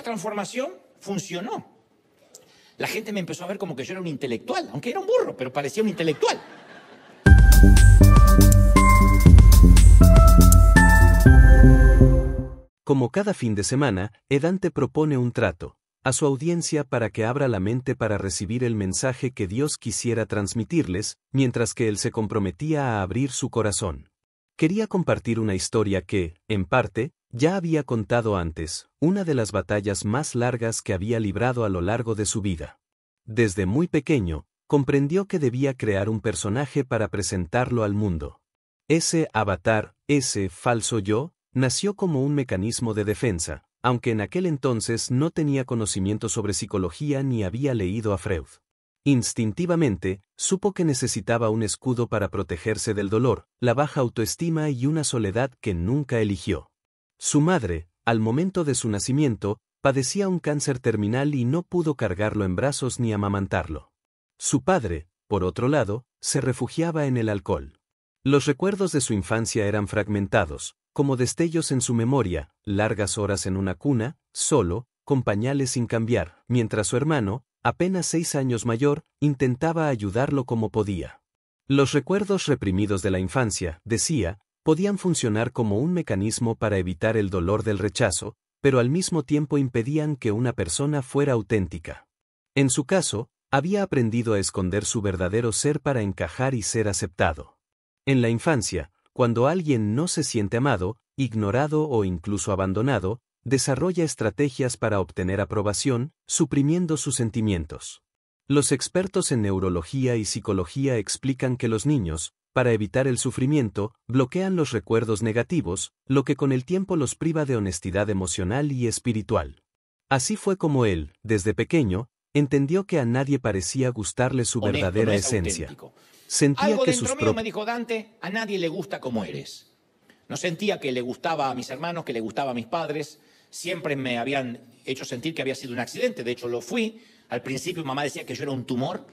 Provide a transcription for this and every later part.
esa transformación funcionó. La gente me empezó a ver como que yo era un intelectual, aunque era un burro, pero parecía un intelectual. Como cada fin de semana, Edante propone un trato a su audiencia para que abra la mente para recibir el mensaje que Dios quisiera transmitirles, mientras que él se comprometía a abrir su corazón. Quería compartir una historia que, en parte, ya había contado antes, una de las batallas más largas que había librado a lo largo de su vida. Desde muy pequeño, comprendió que debía crear un personaje para presentarlo al mundo. Ese avatar, ese falso yo, nació como un mecanismo de defensa, aunque en aquel entonces no tenía conocimiento sobre psicología ni había leído a Freud. Instintivamente, supo que necesitaba un escudo para protegerse del dolor, la baja autoestima y una soledad que nunca eligió. Su madre, al momento de su nacimiento, padecía un cáncer terminal y no pudo cargarlo en brazos ni amamantarlo. Su padre, por otro lado, se refugiaba en el alcohol. Los recuerdos de su infancia eran fragmentados, como destellos en su memoria, largas horas en una cuna, solo, con pañales sin cambiar, mientras su hermano, apenas 6 años mayor, intentaba ayudarlo como podía. Los recuerdos reprimidos de la infancia, decía, podían funcionar como un mecanismo para evitar el dolor del rechazo, pero al mismo tiempo impedían que una persona fuera auténtica. En su caso, había aprendido a esconder su verdadero ser para encajar y ser aceptado. En la infancia, cuando alguien no se siente amado, ignorado o incluso abandonado, desarrolla estrategias para obtener aprobación, suprimiendo sus sentimientos. Los expertos en neurología y psicología explican que los niños, para evitar el sufrimiento, bloquean los recuerdos negativos, lo que con el tiempo los priva de honestidad emocional y espiritual. Así fue como él, desde pequeño, entendió que a nadie parecía gustarle su verdadera esencia. Auténtico. Sentía Algo que dentro sus mío me dijo, Dante, a nadie le gusta como eres. No sentía que le gustaba a mis hermanos, que le gustaba a mis padres. Siempre me habían hecho sentir que había sido un accidente. De hecho, lo fui. Al principio mamá decía que yo era un tumor,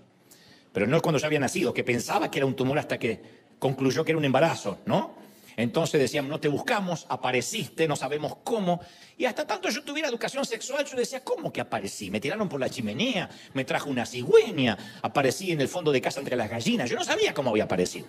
pero no cuando yo había nacido, que pensaba que era un tumor hasta que concluyó que era un embarazo, ¿no? Entonces decían, no te buscamos, apareciste, no sabemos cómo. Y hasta tanto yo tuviera educación sexual, yo decía, ¿cómo que aparecí? Me tiraron por la chimenea, me trajo una cigüeña, aparecí en el fondo de casa entre las gallinas. Yo no sabía cómo había aparecido.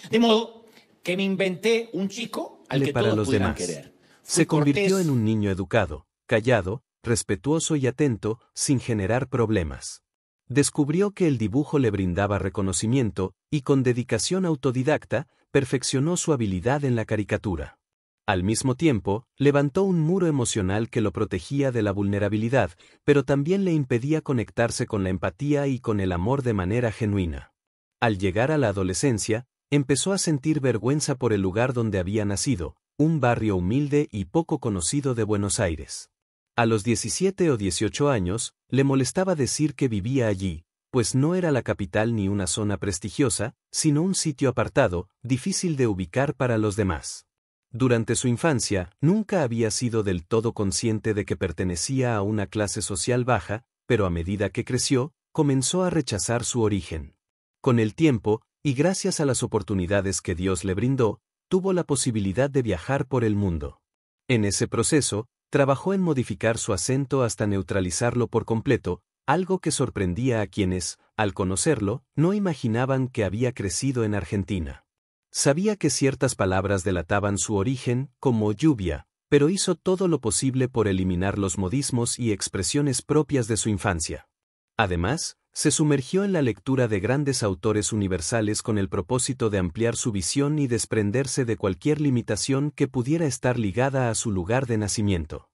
De modo que me inventé un chico al que para todos los pudieran demás. querer. Se convirtió en un niño educado, callado, respetuoso y atento, sin generar problemas. Descubrió que el dibujo le brindaba reconocimiento, y con dedicación autodidacta, perfeccionó su habilidad en la caricatura. Al mismo tiempo, levantó un muro emocional que lo protegía de la vulnerabilidad, pero también le impedía conectarse con la empatía y con el amor de manera genuina. Al llegar a la adolescencia, empezó a sentir vergüenza por el lugar donde había nacido, un barrio humilde y poco conocido de Buenos Aires. A los 17 o 18 años, le molestaba decir que vivía allí, pues no era la capital ni una zona prestigiosa, sino un sitio apartado, difícil de ubicar para los demás. Durante su infancia, nunca había sido del todo consciente de que pertenecía a una clase social baja, pero a medida que creció, comenzó a rechazar su origen. Con el tiempo, y gracias a las oportunidades que Dios le brindó, tuvo la posibilidad de viajar por el mundo. En ese proceso, trabajó en modificar su acento hasta neutralizarlo por completo, algo que sorprendía a quienes, al conocerlo, no imaginaban que había crecido en Argentina. Sabía que ciertas palabras delataban su origen, como lluvia, pero hizo todo lo posible por eliminar los modismos y expresiones propias de su infancia. Además, se sumergió en la lectura de grandes autores universales con el propósito de ampliar su visión y desprenderse de cualquier limitación que pudiera estar ligada a su lugar de nacimiento.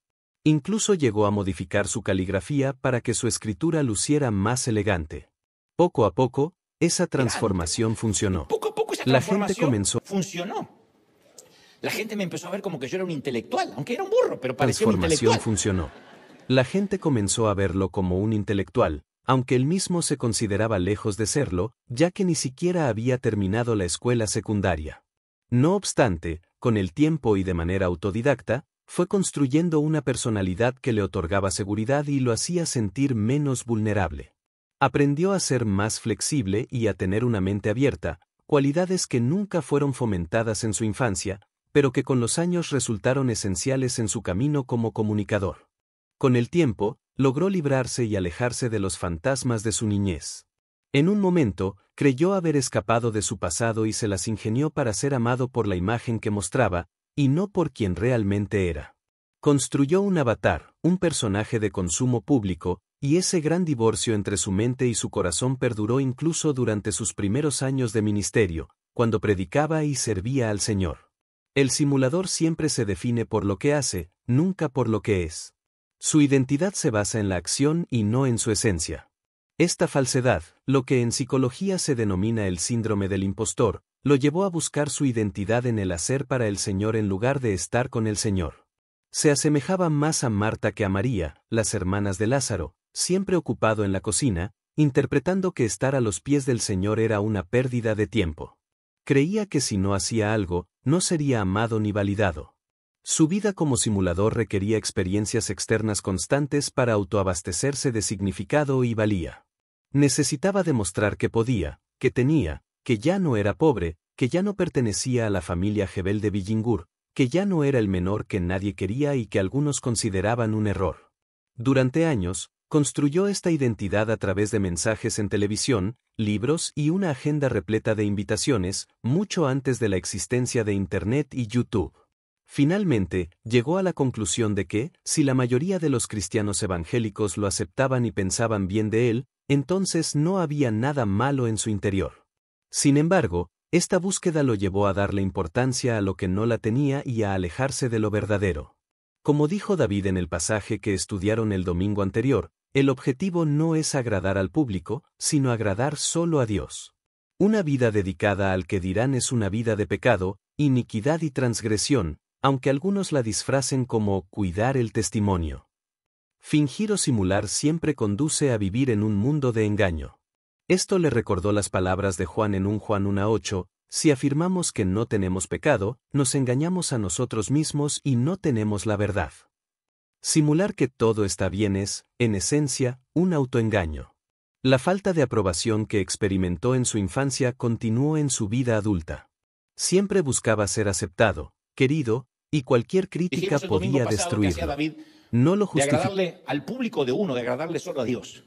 Incluso llegó a modificar su caligrafía para que su escritura luciera más elegante. Poco a poco, esa transformación funcionó. Poco a poco esa La gente transformación comenzó. funcionó. La gente me empezó a ver como que yo era un intelectual, aunque era un burro, pero parecía un intelectual. Funcionó. La gente comenzó a verlo como un intelectual, aunque él mismo se consideraba lejos de serlo, ya que ni siquiera había terminado la escuela secundaria. No obstante, con el tiempo y de manera autodidacta, fue construyendo una personalidad que le otorgaba seguridad y lo hacía sentir menos vulnerable. Aprendió a ser más flexible y a tener una mente abierta, cualidades que nunca fueron fomentadas en su infancia, pero que con los años resultaron esenciales en su camino como comunicador. Con el tiempo, logró librarse y alejarse de los fantasmas de su niñez. En un momento, creyó haber escapado de su pasado y se las ingenió para ser amado por la imagen que mostraba, y no por quien realmente era. Construyó un avatar, un personaje de consumo público, y ese gran divorcio entre su mente y su corazón perduró incluso durante sus primeros años de ministerio, cuando predicaba y servía al Señor. El simulador siempre se define por lo que hace, nunca por lo que es. Su identidad se basa en la acción y no en su esencia. Esta falsedad, lo que en psicología se denomina el síndrome del impostor, lo llevó a buscar su identidad en el hacer para el Señor en lugar de estar con el Señor. Se asemejaba más a Marta que a María, las hermanas de Lázaro, siempre ocupado en la cocina, interpretando que estar a los pies del Señor era una pérdida de tiempo. Creía que si no hacía algo, no sería amado ni validado. Su vida como simulador requería experiencias externas constantes para autoabastecerse de significado y valía. Necesitaba demostrar que podía, que tenía, que ya no era pobre, que ya no pertenecía a la familia Jebel de Billingur, que ya no era el menor que nadie quería y que algunos consideraban un error. Durante años, construyó esta identidad a través de mensajes en televisión, libros y una agenda repleta de invitaciones, mucho antes de la existencia de Internet y YouTube. Finalmente, llegó a la conclusión de que, si la mayoría de los cristianos evangélicos lo aceptaban y pensaban bien de él, entonces no había nada malo en su interior. Sin embargo, esta búsqueda lo llevó a darle importancia a lo que no la tenía y a alejarse de lo verdadero. Como dijo David en el pasaje que estudiaron el domingo anterior, el objetivo no es agradar al público, sino agradar solo a Dios. Una vida dedicada al que dirán es una vida de pecado, iniquidad y transgresión, aunque algunos la disfracen como cuidar el testimonio. Fingir o simular siempre conduce a vivir en un mundo de engaño. Esto le recordó las palabras de Juan en 1 Juan 1:8, si afirmamos que no tenemos pecado, nos engañamos a nosotros mismos y no tenemos la verdad. Simular que todo está bien es, en esencia, un autoengaño. La falta de aprobación que experimentó en su infancia continuó en su vida adulta. Siempre buscaba ser aceptado, querido, y cualquier crítica podía destruirlo. No lo justificaba. De agradarle al público de uno, de agradarle solo a Dios.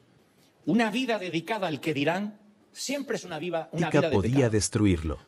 Una vida dedicada al que dirán, siempre es una vida de podía destruirlo.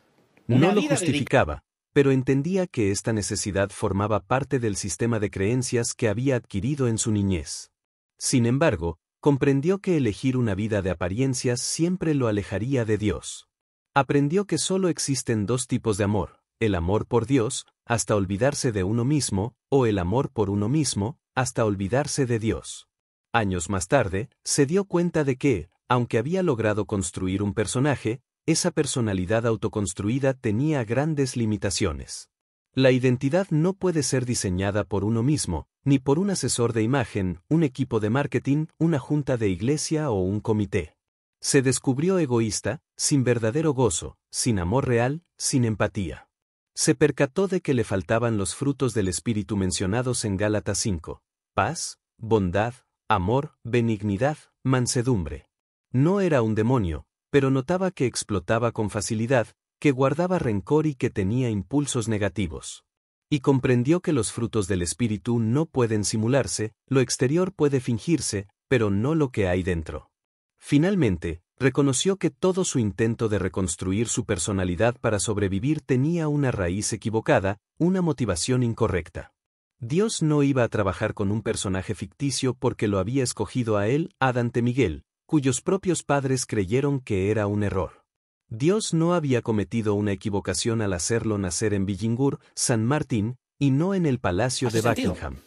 No lo justificaba, pero entendía que esta necesidad formaba parte del sistema de creencias que había adquirido en su niñez. Sin embargo, comprendió que elegir una vida de apariencias siempre lo alejaría de Dios. Aprendió que solo existen dos tipos de amor, el amor por Dios, hasta olvidarse de uno mismo, o el amor por uno mismo, hasta olvidarse de Dios. Años más tarde, se dio cuenta de que, aunque había logrado construir un personaje, esa personalidad autoconstruida tenía grandes limitaciones. La identidad no puede ser diseñada por uno mismo, ni por un asesor de imagen, un equipo de marketing, una junta de iglesia o un comité. Se descubrió egoísta, sin verdadero gozo, sin amor real, sin empatía. Se percató de que le faltaban los frutos del Espíritu mencionados en Gálatas 5: paz, bondad, amor, benignidad, mansedumbre. No era un demonio, pero notaba que explotaba con facilidad, que guardaba rencor y que tenía impulsos negativos. Y comprendió que los frutos del Espíritu no pueden simularse, lo exterior puede fingirse, pero no lo que hay dentro. Finalmente, reconoció que todo su intento de reconstruir su personalidad para sobrevivir tenía una raíz equivocada, una motivación incorrecta. Dios no iba a trabajar con un personaje ficticio porque lo había escogido a él, a Dante Miguel, cuyos propios padres creyeron que era un error. Dios no había cometido una equivocación al hacerlo nacer en Billingur, San Martín, y no en el palacio de Buckingham.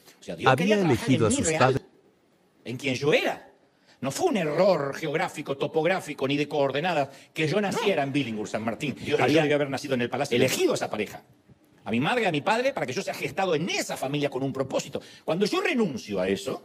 Había elegido a sus padres en quien yo era. No fue un error geográfico, topográfico, ni de coordenadas que yo naciera en Billingur, San Martín. Yo debía haber nacido en el palacio, elegido a esa pareja. A mi madre y a mi padre para que yo sea gestado en esa familia con un propósito. Cuando yo renuncio a eso,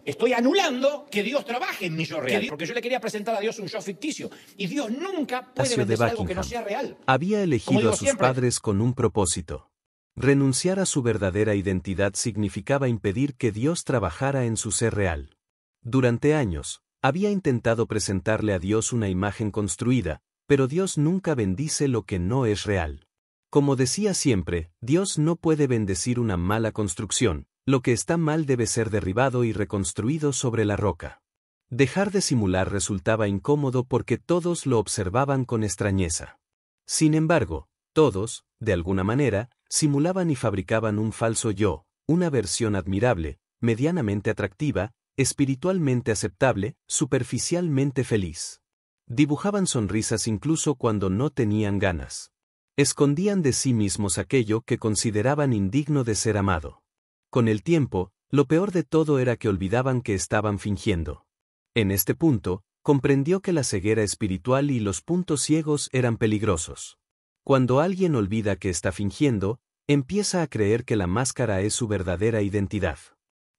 estoy anulando que Dios trabaje en mi yo real, porque yo le quería presentar a Dios un yo ficticio, y Dios nunca puede bendecir algo que no sea real. Había elegido a sus padres con un propósito. Renunciar a su verdadera identidad significaba impedir que Dios trabajara en su ser real. Durante años, había intentado presentarle a Dios una imagen construida, pero Dios nunca bendice lo que no es real. Como decía siempre, Dios no puede bendecir una mala construcción, lo que está mal debe ser derribado y reconstruido sobre la roca. Dejar de simular resultaba incómodo porque todos lo observaban con extrañeza. Sin embargo, todos, de alguna manera, simulaban y fabricaban un falso yo, una versión admirable, medianamente atractiva, espiritualmente aceptable, superficialmente feliz. Dibujaban sonrisas incluso cuando no tenían ganas. Escondían de sí mismos aquello que consideraban indigno de ser amado. Con el tiempo, lo peor de todo era que olvidaban que estaban fingiendo. En este punto, comprendió que la ceguera espiritual y los puntos ciegos eran peligrosos. Cuando alguien olvida que está fingiendo, empieza a creer que la máscara es su verdadera identidad.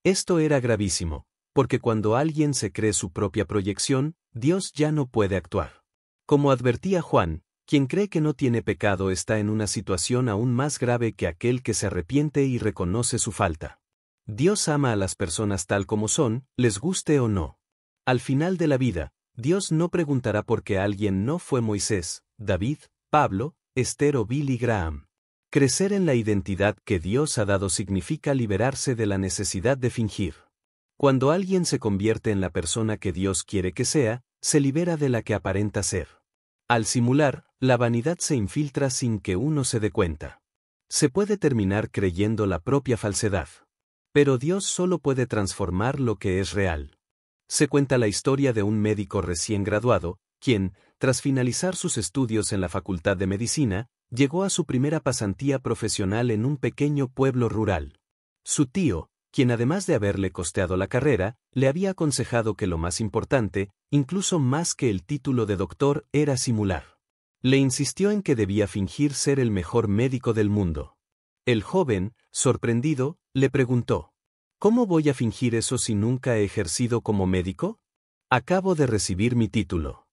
Esto era gravísimo, porque cuando alguien se cree su propia proyección, Dios ya no puede actuar. Como advertía Juan, quien cree que no tiene pecado está en una situación aún más grave que aquel que se arrepiente y reconoce su falta. Dios ama a las personas tal como son, les guste o no. Al final de la vida, Dios no preguntará por qué alguien no fue Moisés, David, Pablo, Esther o Billy Graham. Crecer en la identidad que Dios ha dado significa liberarse de la necesidad de fingir. Cuando alguien se convierte en la persona que Dios quiere que sea, se libera de la que aparenta ser. Al simular, la vanidad se infiltra sin que uno se dé cuenta. Se puede terminar creyendo la propia falsedad. Pero Dios solo puede transformar lo que es real. Se cuenta la historia de un médico recién graduado, quien, tras finalizar sus estudios en la Facultad de Medicina, llegó a su primera pasantía profesional en un pequeño pueblo rural. Su tío, quien además de haberle costeado la carrera, le había aconsejado que lo más importante, incluso más que el título de doctor, era simular. Le insistió en que debía fingir ser el mejor médico del mundo. El joven, sorprendido, le preguntó: ¿cómo voy a fingir eso si nunca he ejercido como médico? Acabo de recibir mi título.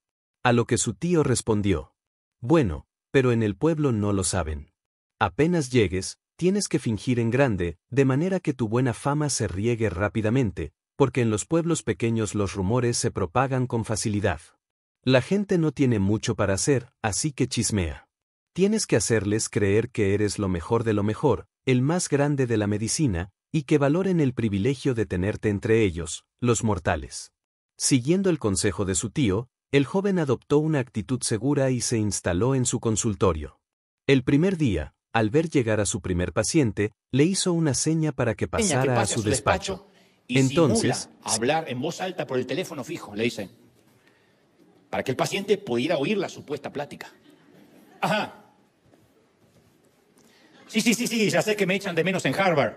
A lo que su tío respondió: bueno, pero en el pueblo no lo saben. Apenas llegues, tienes que fingir en grande, de manera que tu buena fama se riegue rápidamente, porque en los pueblos pequeños los rumores se propagan con facilidad. La gente no tiene mucho para hacer, así que chismea. Tienes que hacerles creer que eres lo mejor de lo mejor, el más grande de la medicina, y que valoren el privilegio de tenerte entre ellos, los mortales. Siguiendo el consejo de su tío, el joven adoptó una actitud segura y se instaló en su consultorio. El primer día, al ver llegar a su primer paciente, le hizo una seña para que pasara a su despacho. Y entonces, simula hablar en voz alta por el teléfono fijo, le dicen, para que el paciente pudiera oír la supuesta plática. Ajá. Sí, ya sé que me echan de menos en Harvard.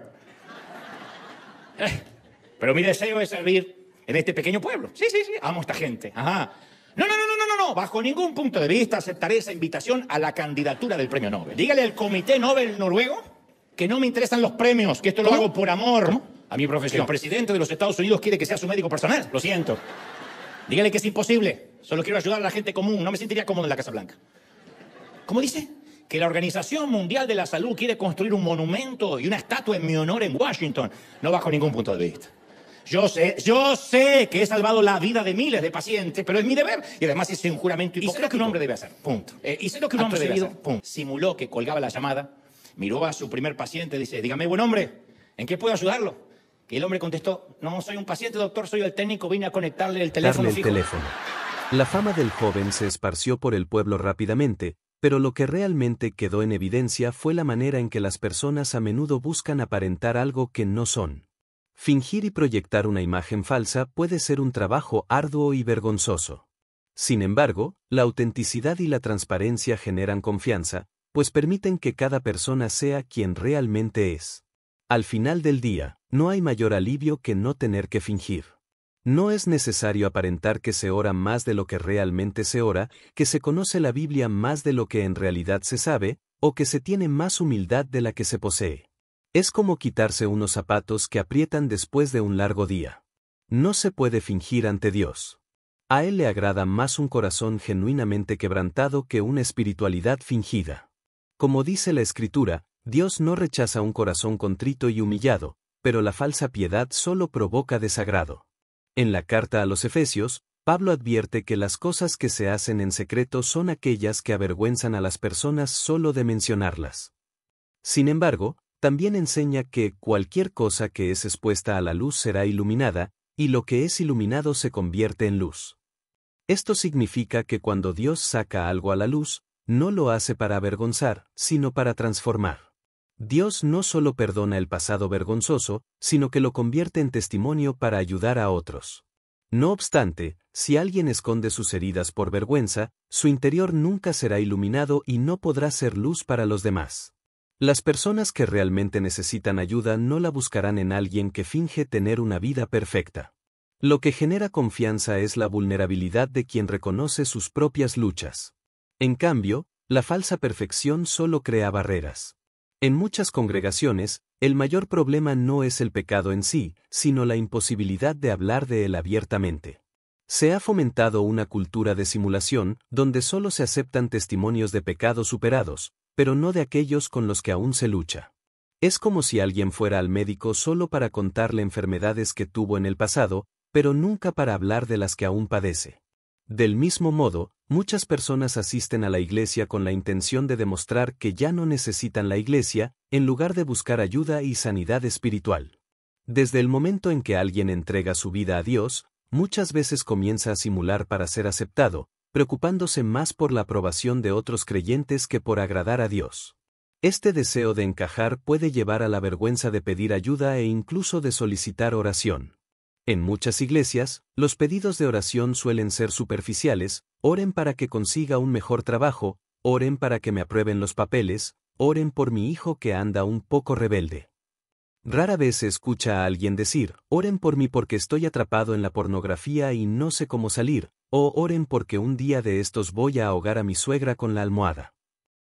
Pero mi deseo es servir en este pequeño pueblo. Sí, amo a esta gente. Ajá. No, bajo ningún punto de vista aceptaré esa invitación a la candidatura del premio Nobel. Dígale al Comité Nobel noruego que no me interesan los premios, que esto lo hago por amor a mi profesión. Que el presidente de los Estados Unidos quiere que sea su médico personal. Lo siento. Dígale que es imposible. Solo quiero ayudar a la gente común. No me sentiría cómodo en la Casa Blanca. ¿Cómo dice? Que la Organización Mundial de la Salud quiere construir un monumento y una estatua en mi honor en Washington. No bajo ningún punto de vista. Yo sé que he salvado la vida de miles de pacientes, pero es mi deber. Y además es un juramento hipocrático. Y sé lo que un hombre debe hacer, punto. Y sé lo que un hombre debe hacer, punto. Simuló que colgaba la llamada, miró a su primer paciente y dice, dígame, buen hombre, ¿en qué puedo ayudarlo? Y el hombre contestó, no soy un paciente, doctor, soy el técnico, vine a conectarle el teléfono fijo. La fama del joven se esparció por el pueblo rápidamente, pero lo que realmente quedó en evidencia fue la manera en que las personas a menudo buscan aparentar algo que no son. Fingir y proyectar una imagen falsa puede ser un trabajo arduo y vergonzoso. Sin embargo, la autenticidad y la transparencia generan confianza, pues permiten que cada persona sea quien realmente es. Al final del día, no hay mayor alivio que no tener que fingir. No es necesario aparentar que se ora más de lo que realmente se ora, que se conoce la Biblia más de lo que en realidad se sabe, o que se tiene más humildad de la que se posee. Es como quitarse unos zapatos que aprietan después de un largo día. No se puede fingir ante Dios. A Él le agrada más un corazón genuinamente quebrantado que una espiritualidad fingida. Como dice la Escritura, Dios no rechaza un corazón contrito y humillado, pero la falsa piedad solo provoca desagrado. En la carta a los Efesios, Pablo advierte que las cosas que se hacen en secreto son aquellas que avergüenzan a las personas solo de mencionarlas. Sin embargo, también enseña que cualquier cosa que es expuesta a la luz será iluminada, y lo que es iluminado se convierte en luz. Esto significa que cuando Dios saca algo a la luz, no lo hace para avergonzar, sino para transformar. Dios no solo perdona el pasado vergonzoso, sino que lo convierte en testimonio para ayudar a otros. No obstante, si alguien esconde sus heridas por vergüenza, su interior nunca será iluminado y no podrá ser luz para los demás. Las personas que realmente necesitan ayuda no la buscarán en alguien que finge tener una vida perfecta. Lo que genera confianza es la vulnerabilidad de quien reconoce sus propias luchas. En cambio, la falsa perfección solo crea barreras. En muchas congregaciones, el mayor problema no es el pecado en sí, sino la imposibilidad de hablar de él abiertamente. Se ha fomentado una cultura de simulación, donde solo se aceptan testimonios de pecados superados, pero no de aquellos con los que aún se lucha. Es como si alguien fuera al médico solo para contarle enfermedades que tuvo en el pasado, pero nunca para hablar de las que aún padece. Del mismo modo, muchas personas asisten a la iglesia con la intención de demostrar que ya no necesitan la iglesia, en lugar de buscar ayuda y sanidad espiritual. Desde el momento en que alguien entrega su vida a Dios, muchas veces comienza a simular para ser aceptado, preocupándose más por la aprobación de otros creyentes que por agradar a Dios. Este deseo de encajar puede llevar a la vergüenza de pedir ayuda e incluso de solicitar oración. En muchas iglesias, los pedidos de oración suelen ser superficiales: oren para que consiga un mejor trabajo, oren para que me aprueben los papeles, oren por mi hijo que anda un poco rebelde. Rara vez se escucha a alguien decir, oren por mí porque estoy atrapado en la pornografía y no sé cómo salir, o oren porque un día de estos voy a ahogar a mi suegra con la almohada.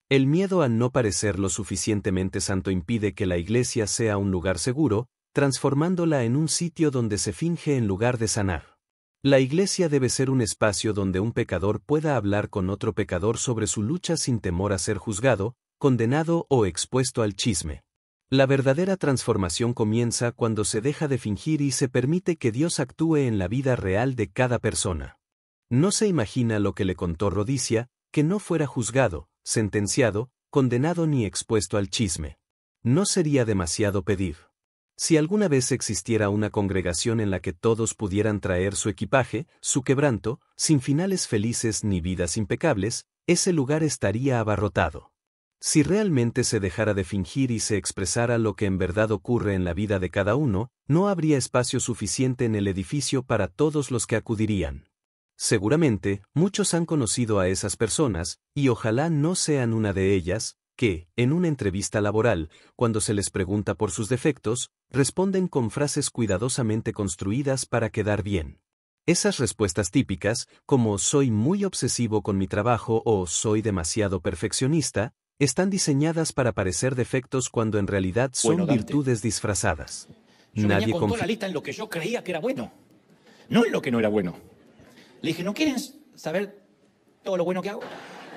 El miedo a no parecer lo suficientemente santo impide que la iglesia sea un lugar seguro, transformándola en un sitio donde se finge en lugar de sanar. La iglesia debe ser un espacio donde un pecador pueda hablar con otro pecador sobre su lucha sin temor a ser juzgado, condenado o expuesto al chisme. La verdadera transformación comienza cuando se deja de fingir y se permite que Dios actúe en la vida real de cada persona. No se imagina lo que le contó Rodicia, que no fuera juzgado, sentenciado, condenado ni expuesto al chisme. No sería demasiado pedir. Si alguna vez existiera una congregación en la que todos pudieran traer su equipaje, su quebranto, sin finales felices ni vidas impecables, ese lugar estaría abarrotado. Si realmente se dejara de fingir y se expresara lo que en verdad ocurre en la vida de cada uno, no habría espacio suficiente en el edificio para todos los que acudirían. Seguramente, muchos han conocido a esas personas, y ojalá no sean una de ellas, que, en una entrevista laboral, cuando se les pregunta por sus defectos, responden con frases cuidadosamente construidas para quedar bien. Esas respuestas típicas, como soy muy obsesivo con mi trabajo o soy demasiado perfeccionista, están diseñadas para parecer defectos cuando en realidad son Bueno, Dante, virtudes disfrazadas. Yo Nadie venía con toda confía. la lista en lo que yo creía que era bueno, no en lo que no era bueno. Le dije, ¿no quieren saber todo lo bueno que hago?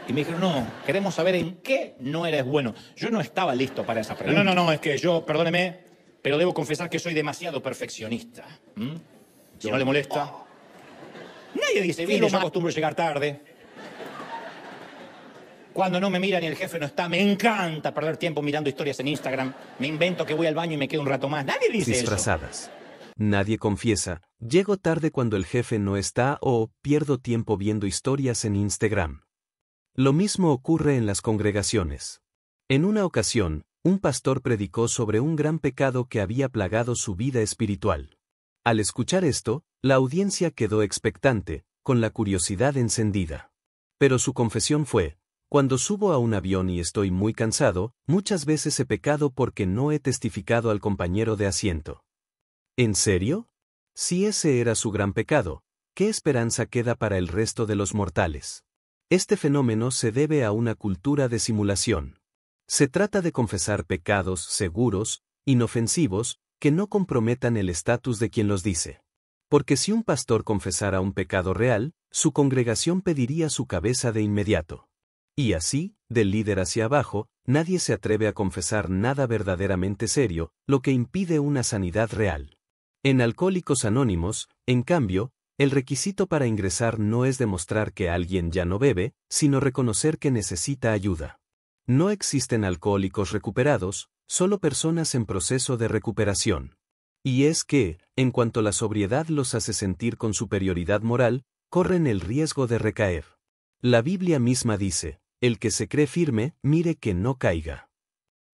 Y me dijeron, no, queremos saber en qué no eres bueno. Yo no estaba listo para esa pregunta. No, es que yo, perdóneme, pero debo confesar que soy demasiado perfeccionista. Si no le molesta. Nadie dice, bien, yo acostumbro llegar tarde. Cuando no me miran y el jefe no está, me encanta perder tiempo mirando historias en Instagram. Me invento que voy al baño y me quedo un rato más. Nadie dice Disfrazadas. Nadie confiesa, llego tarde cuando el jefe no está o pierdo tiempo viendo historias en Instagram. Lo mismo ocurre en las congregaciones. En una ocasión, un pastor predicó sobre un gran pecado que había plagado su vida espiritual. Al escuchar esto, la audiencia quedó expectante, con la curiosidad encendida. Pero su confesión fue: cuando subo a un avión y estoy muy cansado, muchas veces he pecado porque no he testificado al compañero de asiento. ¿En serio? Si ese era su gran pecado, ¿qué esperanza queda para el resto de los mortales? Este fenómeno se debe a una cultura de simulación. Se trata de confesar pecados seguros, inofensivos, que no comprometan el estatus de quien los dice. Porque si un pastor confesara un pecado real, su congregación pediría su cabeza de inmediato. Y así, del líder hacia abajo, nadie se atreve a confesar nada verdaderamente serio, lo que impide una sanidad real. En Alcohólicos Anónimos, en cambio, el requisito para ingresar no es demostrar que alguien ya no bebe, sino reconocer que necesita ayuda. No existen alcohólicos recuperados, solo personas en proceso de recuperación. Y es que, en cuanto la sobriedad los hace sentir con superioridad moral, corren el riesgo de recaer. La Biblia misma dice, el que se cree firme, mire que no caiga.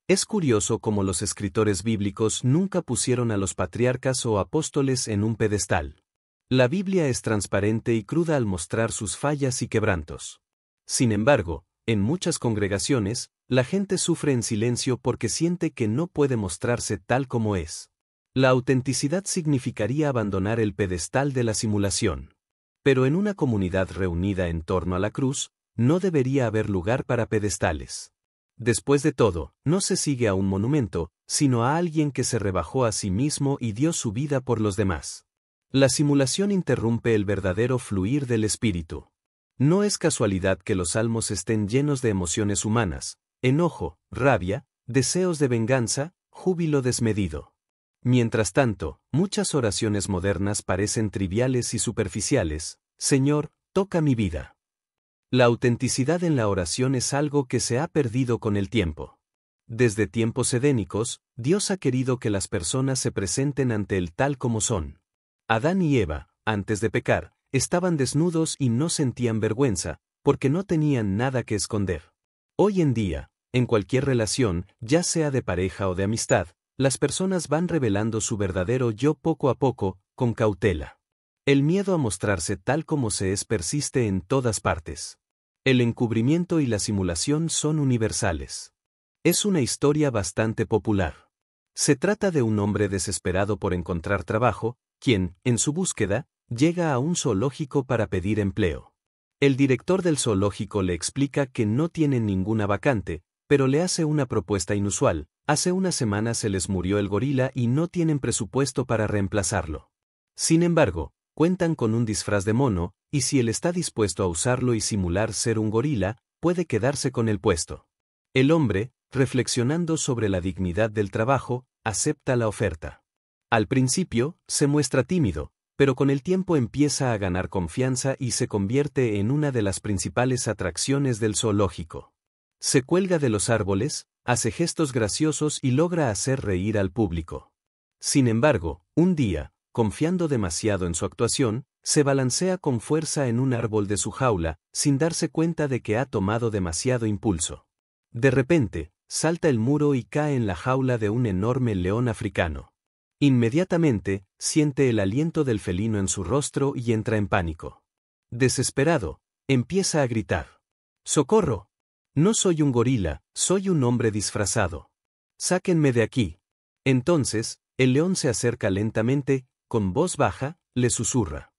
Es curioso cómo los escritores bíblicos nunca pusieron a los patriarcas o apóstoles en un pedestal. La Biblia es transparente y cruda al mostrar sus fallas y quebrantos. Sin embargo, en muchas congregaciones, la gente sufre en silencio porque siente que no puede mostrarse tal como es. La autenticidad significaría abandonar el pedestal de la simulación. Pero en una comunidad reunida en torno a la cruz, no debería haber lugar para pedestales. Después de todo, no se sigue a un monumento, sino a alguien que se rebajó a sí mismo y dio su vida por los demás. La simulación interrumpe el verdadero fluir del espíritu. No es casualidad que los salmos estén llenos de emociones humanas, enojo, rabia, deseos de venganza, júbilo desmedido. Mientras tanto, muchas oraciones modernas parecen triviales y superficiales. Señor, toca mi vida. La autenticidad en la oración es algo que se ha perdido con el tiempo. Desde tiempos edénicos, Dios ha querido que las personas se presenten ante Él tal como son. Adán y Eva, antes de pecar, estaban desnudos y no sentían vergüenza, porque no tenían nada que esconder. Hoy en día, en cualquier relación, ya sea de pareja o de amistad, las personas van revelando su verdadero yo poco a poco, con cautela. El miedo a mostrarse tal como se es persiste en todas partes. El encubrimiento y la simulación son universales. Es una historia bastante popular. Se trata de un hombre desesperado por encontrar trabajo, quien, en su búsqueda, llega a un zoológico para pedir empleo. El director del zoológico le explica que no tienen ninguna vacante, pero le hace una propuesta inusual. Hace una semana se les murió el gorila y no tienen presupuesto para reemplazarlo. Sin embargo, cuentan con un disfraz de mono, y si él está dispuesto a usarlo y simular ser un gorila, puede quedarse con el puesto. El hombre, reflexionando sobre la dignidad del trabajo, acepta la oferta. Al principio, se muestra tímido, pero con el tiempo empieza a ganar confianza y se convierte en una de las principales atracciones del zoológico. Se cuelga de los árboles, hace gestos graciosos y logra hacer reír al público. Sin embargo, un día, confiando demasiado en su actuación, se balancea con fuerza en un árbol de su jaula, sin darse cuenta de que ha tomado demasiado impulso. De repente, salta el muro y cae en la jaula de un enorme león africano. Inmediatamente, siente el aliento del felino en su rostro y entra en pánico. Desesperado, empieza a gritar: ¡Socorro! No soy un gorila, soy un hombre disfrazado. ¡Sáquenme de aquí! Entonces, el león se acerca lentamente, con voz baja, le susurra: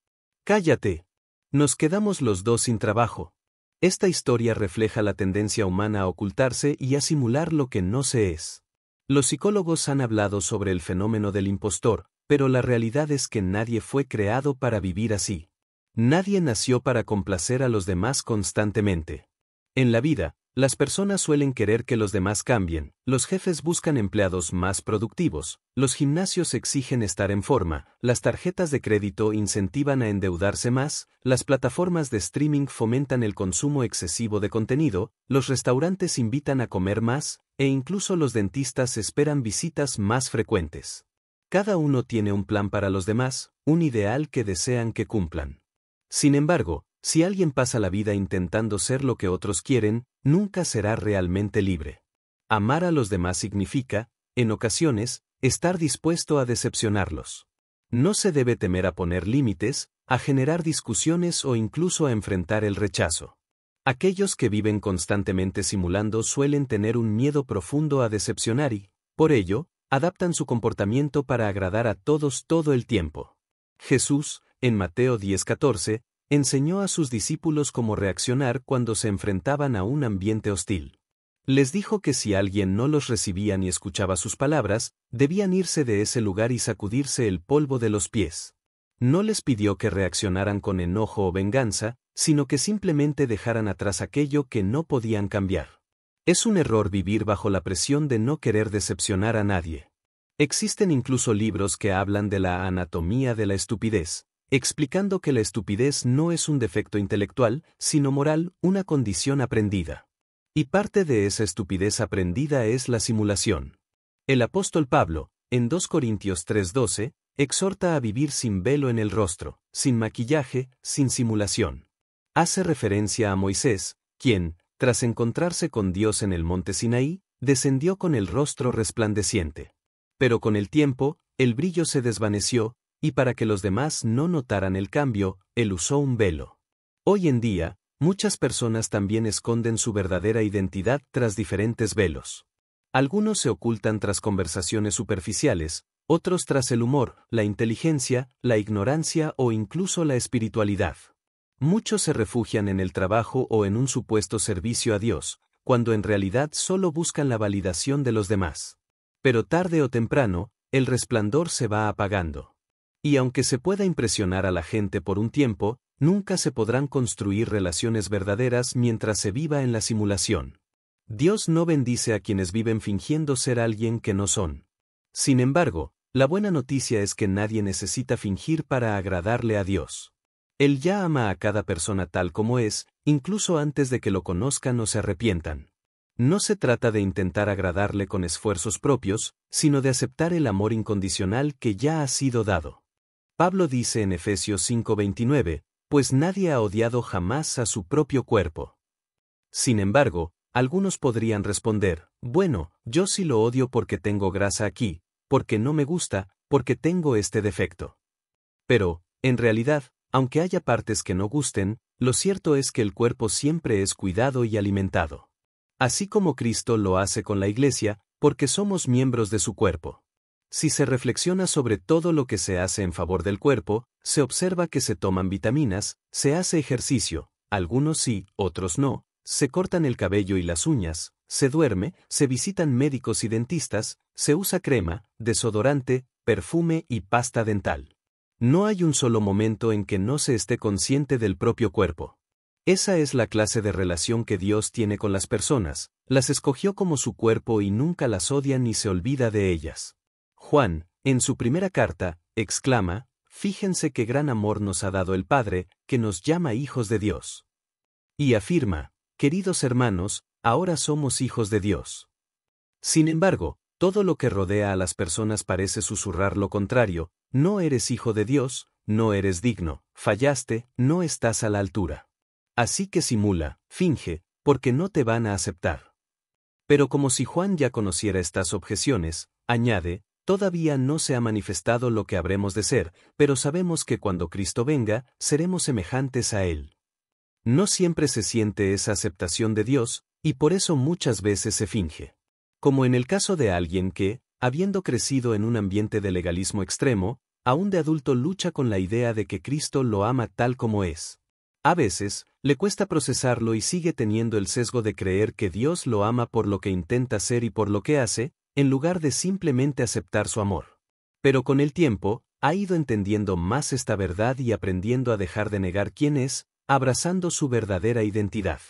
¡Cállate! Nos quedamos los dos sin trabajo. Esta historia refleja la tendencia humana a ocultarse y a simular lo que no se es. Los psicólogos han hablado sobre el fenómeno del impostor, pero la realidad es que nadie fue creado para vivir así. Nadie nació para complacer a los demás constantemente. En la vida, las personas suelen querer que los demás cambien, los jefes buscan empleados más productivos, los gimnasios exigen estar en forma, las tarjetas de crédito incentivan a endeudarse más, las plataformas de streaming fomentan el consumo excesivo de contenido, los restaurantes invitan a comer más, e incluso los dentistas esperan visitas más frecuentes. Cada uno tiene un plan para los demás, un ideal que desean que cumplan. Sin embargo, si alguien pasa la vida intentando ser lo que otros quieren, nunca será realmente libre. Amar a los demás significa, en ocasiones, estar dispuesto a decepcionarlos. No se debe temer a poner límites, a generar discusiones o incluso a enfrentar el rechazo. Aquellos que viven constantemente simulando suelen tener un miedo profundo a decepcionar y, por ello, adaptan su comportamiento para agradar a todos todo el tiempo. Jesús, en Mateo 10:14, enseñó a sus discípulos cómo reaccionar cuando se enfrentaban a un ambiente hostil. Les dijo que si alguien no los recibía ni escuchaba sus palabras, debían irse de ese lugar y sacudirse el polvo de los pies. No les pidió que reaccionaran con enojo o venganza, sino que simplemente dejaran atrás aquello que no podían cambiar. Es un error vivir bajo la presión de no querer decepcionar a nadie. Existen incluso libros que hablan de la anatomía de la estupidez, explicando que la estupidez no es un defecto intelectual, sino moral, una condición aprendida. Y parte de esa estupidez aprendida es la simulación. El apóstol Pablo, en 2 Corintios 3:12, exhorta a vivir sin velo en el rostro, sin maquillaje, sin simulación. Hace referencia a Moisés, quien, tras encontrarse con Dios en el monte Sinaí, descendió con el rostro resplandeciente. Pero con el tiempo, el brillo se desvaneció, y para que los demás no notaran el cambio, él usó un velo. Hoy en día, muchas personas también esconden su verdadera identidad tras diferentes velos. Algunos se ocultan tras conversaciones superficiales, otros tras el humor, la inteligencia, la ignorancia o incluso la espiritualidad. Muchos se refugian en el trabajo o en un supuesto servicio a Dios, cuando en realidad solo buscan la validación de los demás. Pero tarde o temprano, el resplandor se va apagando. Y aunque se pueda impresionar a la gente por un tiempo, nunca se podrán construir relaciones verdaderas mientras se viva en la simulación. Dios no bendice a quienes viven fingiendo ser alguien que no son. Sin embargo, la buena noticia es que nadie necesita fingir para agradarle a Dios. Él ya ama a cada persona tal como es, incluso antes de que lo conozcan o se arrepientan. No se trata de intentar agradarle con esfuerzos propios, sino de aceptar el amor incondicional que ya ha sido dado. Pablo dice en Efesios 5:29, pues nadie ha odiado jamás a su propio cuerpo. Sin embargo, algunos podrían responder, bueno, yo sí lo odio porque tengo grasa aquí, porque no me gusta, porque tengo este defecto. Pero, en realidad, aunque haya partes que no gusten, lo cierto es que el cuerpo siempre es cuidado y alimentado. Así como Cristo lo hace con la Iglesia, porque somos miembros de su cuerpo. Si se reflexiona sobre todo lo que se hace en favor del cuerpo, se observa que se toman vitaminas, se hace ejercicio, algunos sí, otros no, se cortan el cabello y las uñas, se duerme, se visitan médicos y dentistas, se usa crema, desodorante, perfume y pasta dental. No hay un solo momento en que no se esté consciente del propio cuerpo. Esa es la clase de relación que Dios tiene con las personas, las escogió como su cuerpo y nunca las odia ni se olvida de ellas. Juan, en su primera carta, exclama, fíjense qué gran amor nos ha dado el Padre, que nos llama hijos de Dios. Y afirma, queridos hermanos, ahora somos hijos de Dios. Sin embargo, todo lo que rodea a las personas parece susurrar lo contrario, no eres hijo de Dios, no eres digno, fallaste, no estás a la altura. Así que simula, finge, porque no te van a aceptar. Pero como si Juan ya conociera estas objeciones, añade, todavía no se ha manifestado lo que habremos de ser, pero sabemos que cuando Cristo venga, seremos semejantes a Él. No siempre se siente esa aceptación de Dios, y por eso muchas veces se finge. Como en el caso de alguien que, habiendo crecido en un ambiente de legalismo extremo, aún de adulto lucha con la idea de que Cristo lo ama tal como es. A veces, le cuesta procesarlo y sigue teniendo el sesgo de creer que Dios lo ama por lo que intenta ser y por lo que hace, en lugar de simplemente aceptar su amor. Pero con el tiempo, ha ido entendiendo más esta verdad y aprendiendo a dejar de negar quién es, abrazando su verdadera identidad.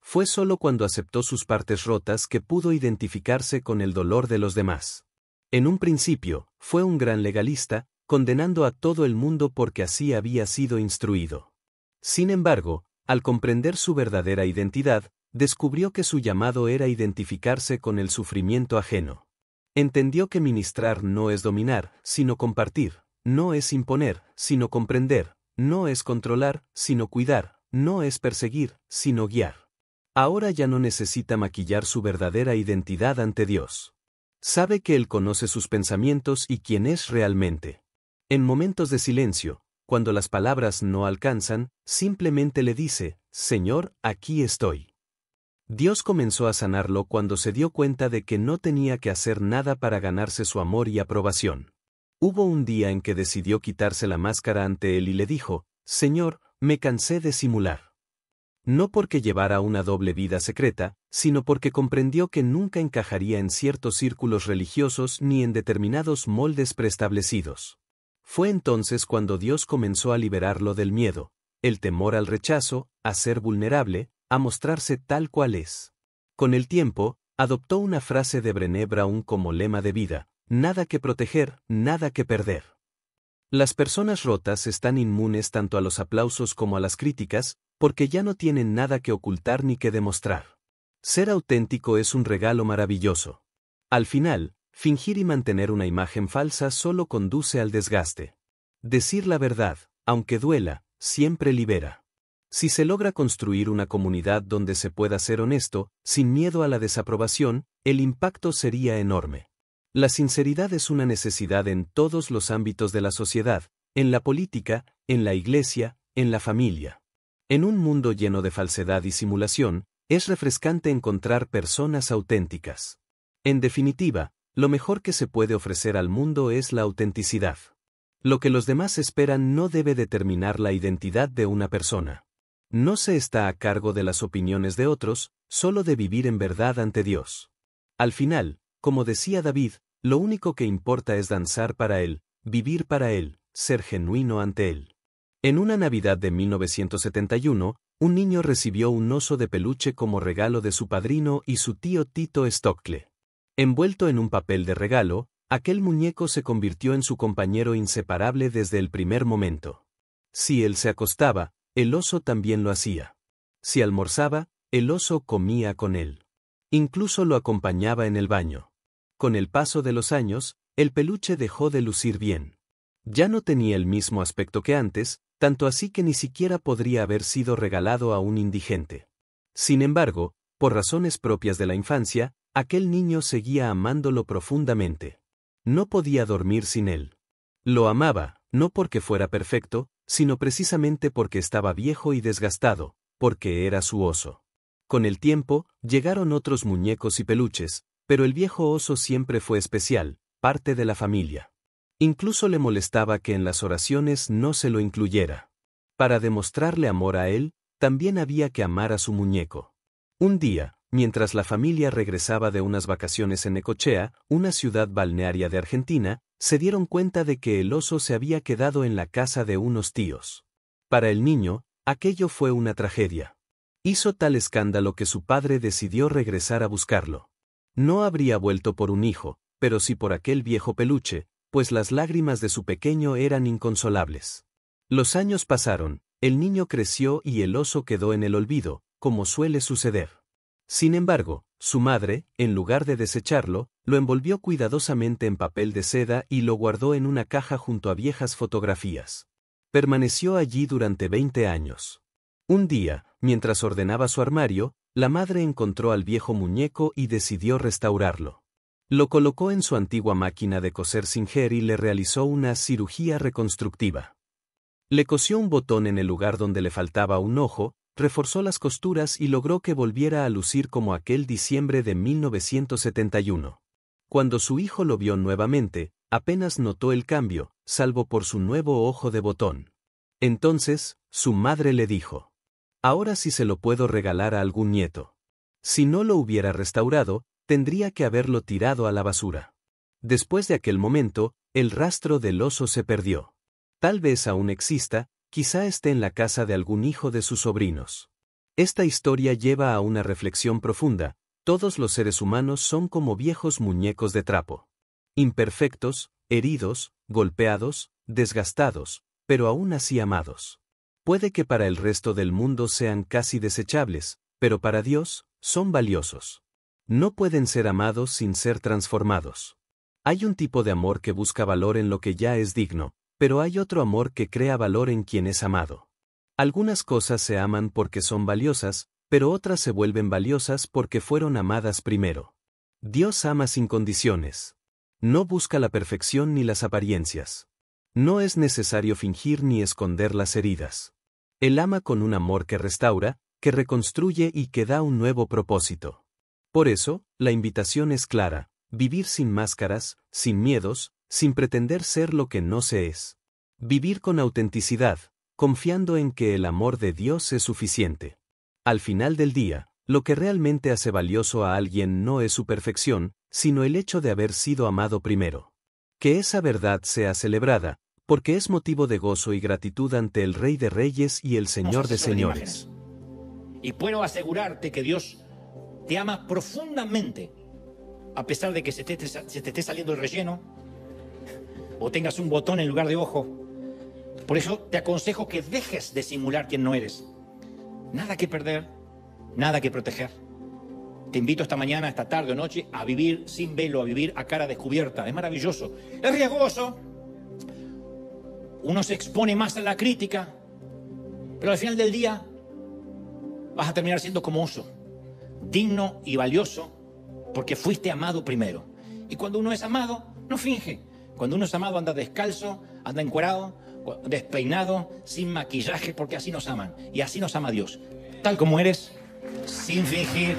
Fue solo cuando aceptó sus partes rotas que pudo identificarse con el dolor de los demás. En un principio, fue un gran legalista, condenando a todo el mundo porque así había sido instruido. Sin embargo, al comprender su verdadera identidad, descubrió que su llamado era identificarse con el sufrimiento ajeno. Entendió que ministrar no es dominar, sino compartir, no es imponer, sino comprender, no es controlar, sino cuidar, no es perseguir, sino guiar. Ahora ya no necesita maquillar su verdadera identidad ante Dios. Sabe que Él conoce sus pensamientos y quién es realmente. En momentos de silencio, cuando las palabras no alcanzan, simplemente le dice, Señor, aquí estoy. Dios comenzó a sanarlo cuando se dio cuenta de que no tenía que hacer nada para ganarse su amor y aprobación. Hubo un día en que decidió quitarse la máscara ante Él y le dijo, Señor, me cansé de simular. No porque llevara una doble vida secreta, sino porque comprendió que nunca encajaría en ciertos círculos religiosos ni en determinados moldes preestablecidos. Fue entonces cuando Dios comenzó a liberarlo del miedo, el temor al rechazo, a ser vulnerable, a mostrarse tal cual es. Con el tiempo, adoptó una frase de Brené Brown como lema de vida, nada que proteger, nada que perder. Las personas rotas están inmunes tanto a los aplausos como a las críticas, porque ya no tienen nada que ocultar ni que demostrar. Ser auténtico es un regalo maravilloso. Al final, Fingir y mantener una imagen falsa solo conduce al desgaste. Decir la verdad, aunque duela, siempre libera. Si se logra construir una comunidad donde se pueda ser honesto, sin miedo a la desaprobación, el impacto sería enorme. La sinceridad es una necesidad en todos los ámbitos de la sociedad, en la política, en la iglesia, en la familia. En un mundo lleno de falsedad y simulación, es refrescante encontrar personas auténticas. En definitiva, lo mejor que se puede ofrecer al mundo es la autenticidad. Lo que los demás esperan no debe determinar la identidad de una persona. No se está a cargo de las opiniones de otros, solo de vivir en verdad ante Dios. Al final, como decía David, lo único que importa es danzar para Él, vivir para Él, ser genuino ante Él. En una Navidad de 1971, un niño recibió un oso de peluche como regalo de su padrino y su tío Tito Stockley. Envuelto en un papel de regalo, aquel muñeco se convirtió en su compañero inseparable desde el primer momento. Si él se acostaba, el oso también lo hacía. Si almorzaba, el oso comía con él. Incluso lo acompañaba en el baño. Con el paso de los años, el peluche dejó de lucir bien. Ya no tenía el mismo aspecto que antes, tanto así que ni siquiera podría haber sido regalado a un indigente. Sin embargo, por razones propias de la infancia, aquel niño seguía amándolo profundamente. No podía dormir sin él. Lo amaba, no porque fuera perfecto, sino precisamente porque estaba viejo y desgastado, porque era su oso. Con el tiempo, llegaron otros muñecos y peluches, pero el viejo oso siempre fue especial, parte de la familia. Incluso le molestaba que en las oraciones no se lo incluyera. Para demostrarle amor a él, también había que amar a su muñeco. Un día, mientras la familia regresaba de unas vacaciones en Necochea, una ciudad balnearia de Argentina, se dieron cuenta de que el oso se había quedado en la casa de unos tíos. Para el niño, aquello fue una tragedia. Hizo tal escándalo que su padre decidió regresar a buscarlo. No habría vuelto por un hijo, pero sí por aquel viejo peluche, pues las lágrimas de su pequeño eran inconsolables. Los años pasaron, el niño creció y el oso quedó en el olvido, como suele suceder. Sin embargo, su madre, en lugar de desecharlo, lo envolvió cuidadosamente en papel de seda y lo guardó en una caja junto a viejas fotografías. Permaneció allí durante 20 años. Un día, mientras ordenaba su armario, la madre encontró al viejo muñeco y decidió restaurarlo. Lo colocó en su antigua máquina de coser Singer y le realizó una cirugía reconstructiva. Le cosió un botón en el lugar donde le faltaba un ojo, reforzó las costuras y logró que volviera a lucir como aquel diciembre de 1971. Cuando su hijo lo vio nuevamente, apenas notó el cambio, salvo por su nuevo ojo de botón. Entonces, su madre le dijo: «Ahora sí se lo puedo regalar a algún nieto». Si no lo hubiera restaurado, tendría que haberlo tirado a la basura. Después de aquel momento, el rastro del oso se perdió. Tal vez aún exista, quizá esté en la casa de algún hijo de sus sobrinos. Esta historia lleva a una reflexión profunda: todos los seres humanos son como viejos muñecos de trapo. Imperfectos, heridos, golpeados, desgastados, pero aún así amados. Puede que para el resto del mundo sean casi desechables, pero para Dios, son valiosos. No pueden ser amados sin ser transformados. Hay un tipo de amor que busca valor en lo que ya es digno, pero hay otro amor que crea valor en quien es amado. Algunas cosas se aman porque son valiosas, pero otras se vuelven valiosas porque fueron amadas primero. Dios ama sin condiciones. No busca la perfección ni las apariencias. No es necesario fingir ni esconder las heridas. Él ama con un amor que restaura, que reconstruye y que da un nuevo propósito. Por eso, la invitación es clara: vivir sin máscaras, sin miedos, sin pretender ser lo que no se es. Vivir con autenticidad, confiando en que el amor de Dios es suficiente. Al final del día, lo que realmente hace valioso a alguien no es su perfección, sino el hecho de haber sido amado primero. Que esa verdad sea celebrada, porque es motivo de gozo y gratitud ante el Rey de Reyes y el Señor de Señores. Y puedo asegurarte que Dios te ama profundamente, a pesar de que se te esté saliendo el relleno, o tengas un botón en lugar de ojo. Por eso te aconsejo que dejes de simular quien no eres. Nada que perder, nada que proteger. Te invito esta mañana, esta tarde o noche a vivir sin velo, a vivir a cara descubierta. Es maravilloso, es riesgoso. Uno se expone más a la crítica, pero al final del día vas a terminar siendo como oso, digno y valioso porque fuiste amado primero. Y cuando uno es amado, no finge. Cuando uno es amado anda descalzo, anda encuerado, despeinado, sin maquillaje, porque así nos aman. Y así nos ama Dios. Tal como eres, sin fingir.